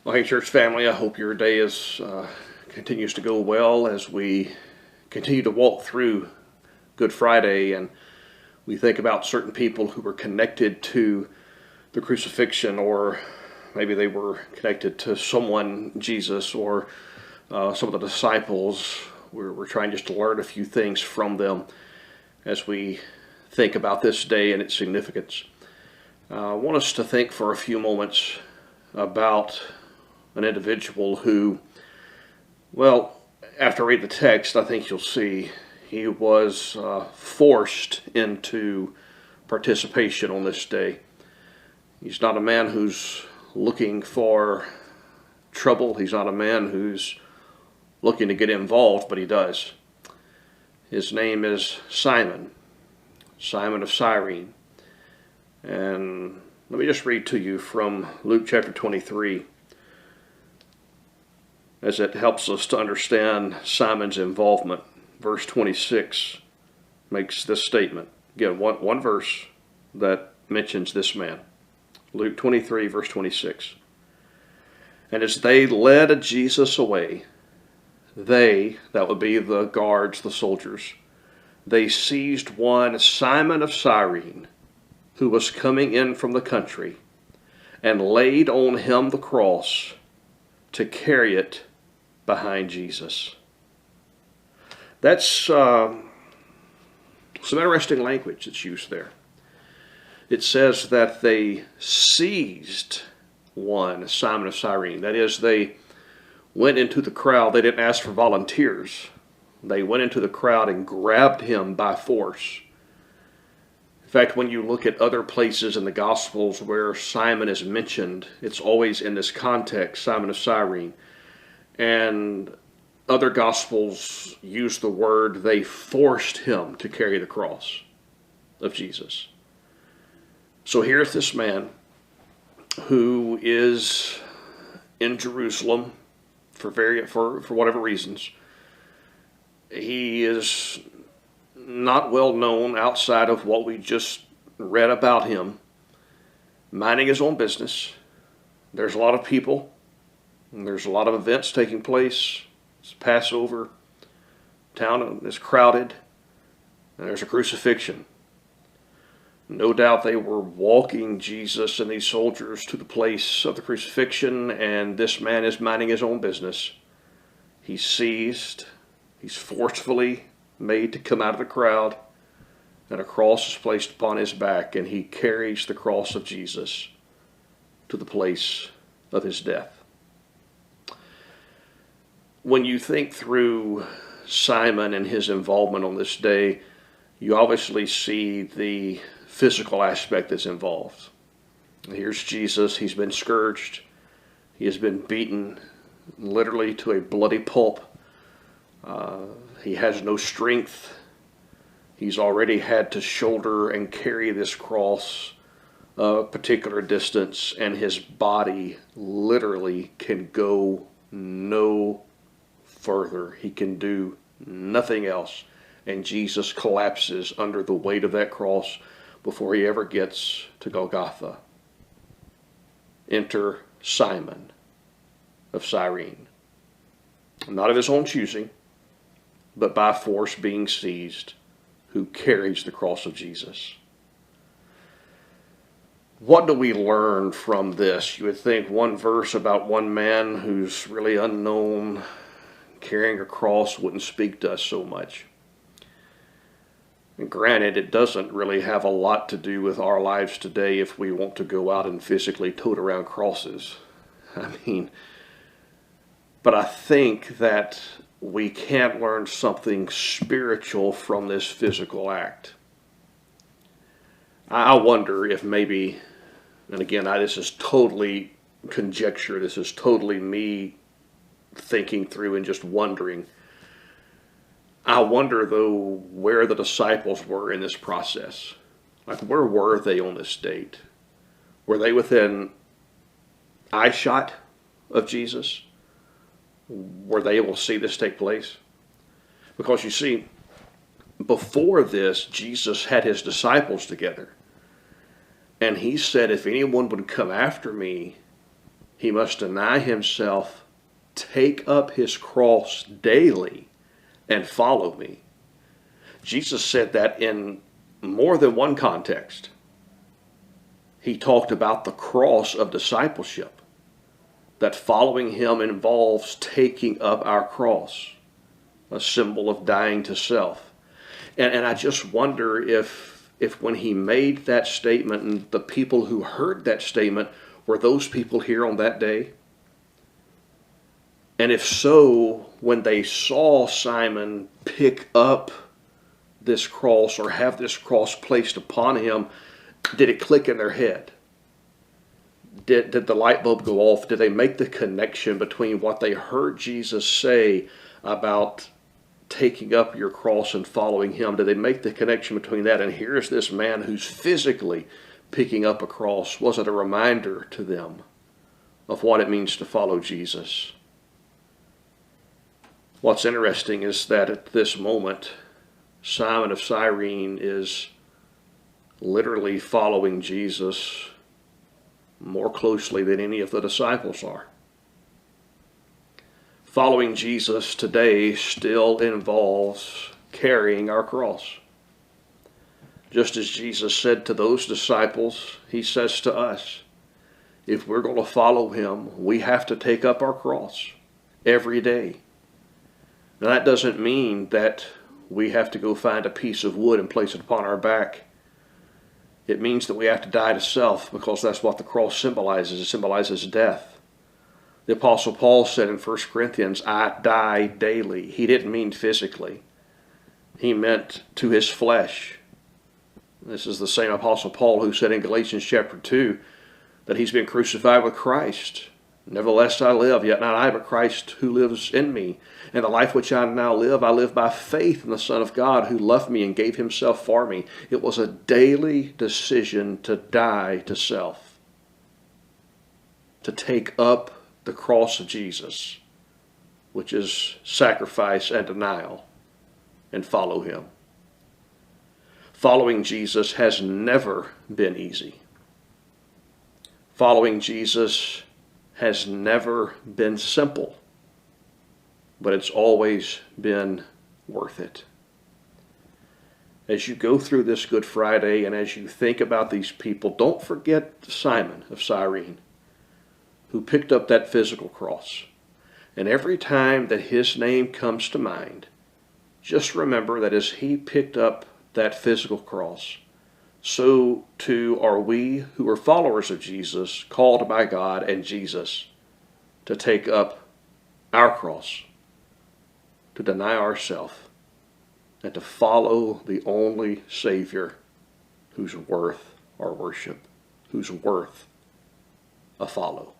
Well, hey, church family, I hope your day continues to go well as we continue to walk through Good Friday and we think about certain people who were connected to the crucifixion, or maybe they were connected to someone, Jesus, or some of the disciples. We're trying just to learn a few things from them as we think about this day and its significance. I want us to think for a few moments about an individual who, well, after I read the text, I think you'll see he was forced into participation on this day. He's not a man who's looking for trouble. He's not a man who's looking to get involved, but he does. His name is Simon, Simon of Cyrene. And let me just read to you from Luke chapter 23, as it helps us to understand Simon's involvement. Verse 26 makes this statement. Again, one verse that mentions this man. Luke 23, verse 26. And as they led Jesus away, they, that would be the guards, the soldiers, they seized one, Simon of Cyrene, who was coming in from the country, and laid on him the cross to carry it behind Jesus. That's some interesting language that's used there. It says that they seized one, Simon of Cyrene. That is, they went into the crowd. They didn't ask for volunteers. They went into the crowd and grabbed him by force. In fact, when you look at other places in the Gospels where Simon is mentioned, it's always in this context, Simon of Cyrene. And other Gospels use the word, they forced him to carry the cross of Jesus. So here's this man who is in Jerusalem for whatever reasons. He is not well known outside of what we just read about him, minding his own business. There's a lot of people, and there's a lot of events taking place. It's Passover, town is crowded, and there's a crucifixion. No doubt they were walking Jesus and these soldiers to the place of the crucifixion, and this man is minding his own business. He's seized, he's forcefully made to come out of the crowd, and a cross is placed upon his back, and he carries the cross of Jesus to the place of his death. When you think through Simon and his involvement on this day, you obviously see the physical aspect that's involved. Here's Jesus. He's been scourged. He has been beaten literally to a bloody pulp. He has no strength. He's already had to shoulder and carry this cross a particular distance, and his body literally can go no further. He can do nothing else. And Jesus collapses under the weight of that cross before he ever gets to Golgotha. Enter Simon of Cyrene. Not of his own choosing, but by force being seized, who carries the cross of Jesus. What do we learn from this? You would think one verse about one man who's really unknown carrying a cross wouldn't speak to us so much. And granted, it doesn't really have a lot to do with our lives today if we want to go out and physically tote around crosses. But I think that we can learn something spiritual from this physical act. I wonder if maybe, and again, this is totally conjecture, this is totally me thinking through and just wondering. I wonder, though, where the disciples were in this process. Like, where were they on this date? Were they within eyeshot of Jesus? Were they able to see this take place? Because you see, before this, Jesus had his disciples together. And he said, if anyone would come after me, He must deny himself, take up his cross daily, and follow me. Jesus said that in more than one context. He talked about the cross of discipleship, that following him involves taking up our cross, a symbol of dying to self. And I just wonder if when he made that statement, and the people who heard that statement, were those people here on that day? And if so, when they saw Simon pick up this cross or have this cross placed upon him, did it click in their head? Did the light bulb go off? Did they make the connection between what they heard Jesus say about taking up your cross and following him? Did they make the connection between that and here's this man who's physically picking up a cross? Was it a reminder to them of what it means to follow Jesus? What's interesting is that at this moment, Simon of Cyrene is literally following Jesus more closely than any of the disciples are. Following Jesus today still involves carrying our cross. Just as Jesus said to those disciples, he says to us, if we're going to follow him, we have to take up our cross every day. Now that doesn't mean that we have to go find a piece of wood and place it upon our back. It means that we have to die to self, because that's what the cross symbolizes. It symbolizes death. The Apostle Paul said in 1 Corinthians, I die daily. He didn't mean physically. He meant to his flesh. This is the same Apostle Paul who said in Galatians chapter 2 that he's been crucified with Christ. Nevertheless I live, yet not I, but Christ who lives in me. And the life which I now live, I live by faith in the Son of God who loved me and gave himself for me. It was a daily decision to die to self, to take up the cross of Jesus, which is sacrifice and denial, and follow him. Following Jesus has never been easy. Following Jesus has never been simple, but it's always been worth it. As you go through this Good Friday and as you think about these people, don't forget Simon of Cyrene, who picked up that physical cross. And every time that his name comes to mind, just remember that as he picked up that physical cross, so too are we who are followers of Jesus, called by God and Jesus to take up our cross, to deny ourselves, and to follow the only Savior who's worth our worship, who's worth a follow.